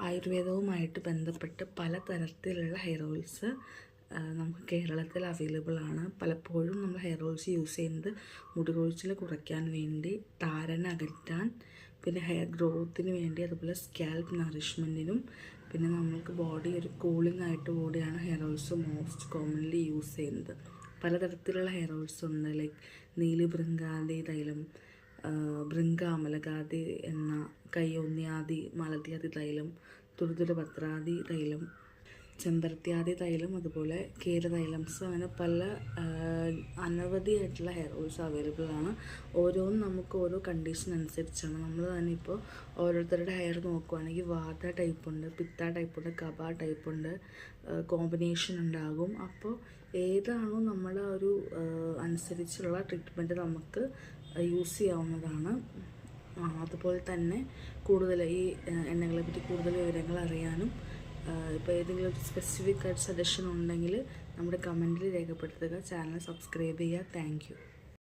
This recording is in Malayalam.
ആയുർവേദവുമായിട്ട് ബന്ധപ്പെട്ട് പലതരത്തിലുള്ള ഹെയർ ഓയിൽസ് നമുക്ക് കേരളത്തിൽ അവൈലബിൾ ആണ്. പലപ്പോഴും നമ്മൾ ഹെയർ ഓയിൽസ് യൂസ് ചെയ്യുന്നത് മുടി കൊഴിച്ചിൽ കുറയ്ക്കാൻ വേണ്ടി, താരൻ അകറ്റാൻ, പിന്നെ ഹെയർ ഗ്രോത്തിന് വേണ്ടി, അതുപോലെ സ്കാൽപ്പ് നറിഷ്മെൻറ്റിനും, പിന്നെ നമ്മൾക്ക് ബോഡി ഒരു കൂളിംഗ് ആയിട്ട് കൂടിയാണ് hair oils most commonly use ചെയ്യുന്നത്. പലതരത്തിലുള്ള ഹെയർ ഓയിൽസ് ഉണ്ട്. ലൈക്ക് നീലി ഭൃംഗാദി തൈലം, ഭൃംഗാമലകാദി എണ്ണ, കയ്യൊന്നിയാദി മലതിയാദി തൈലം, തുടുതുടുപത്രാദി തൈലം, ചെമ്പരത്തിയാദി തൈലം, അതുപോലെ കേരതൈലംസ്, അങ്ങനെ പല അനവധിയായിട്ടുള്ള ഹെയർ ഓയിൽസ് അവൈലബിൾ ആണ്. ഓരോന്നും നമുക്ക് ഓരോ കണ്ടീഷൻ അനുസരിച്ചാണ്. നമ്മൾ തന്നെ ഇപ്പോൾ ഓരോരുത്തരുടെ ഹെയർ നോക്കുവാണെങ്കിൽ വാത ടൈപ്പുണ്ട്, പിത്ത ടൈപ്പുണ്ട്, കഫ ടൈപ്പുണ്ട്, കോമ്പിനേഷൻ ഉണ്ടാകും. അപ്പോൾ ഏതാണോ നമ്മുടെ ഒരു അനുസരിച്ചുള്ള ട്രീറ്റ്മെൻറ്റ് നമുക്ക് യൂസ് ചെയ്യാവുന്നതാണ്. അതുപോലെ തന്നെ കൂടുതൽ ഈ എണ്ണകളെ പറ്റി കൂടുതൽ വിവരങ്ങൾ അറിയാനും ഇപ്പോൾ ഏതെങ്കിലും ഒരു സ്പെസിഫിക് ആയിട്ട് സജഷൻ ഉണ്ടെങ്കിൽ നമ്മുടെ കമൻറ്റിൽ രേഖപ്പെടുത്തുക. ചാനൽ സബ്സ്ക്രൈബ് ചെയ്യുക. Thank you.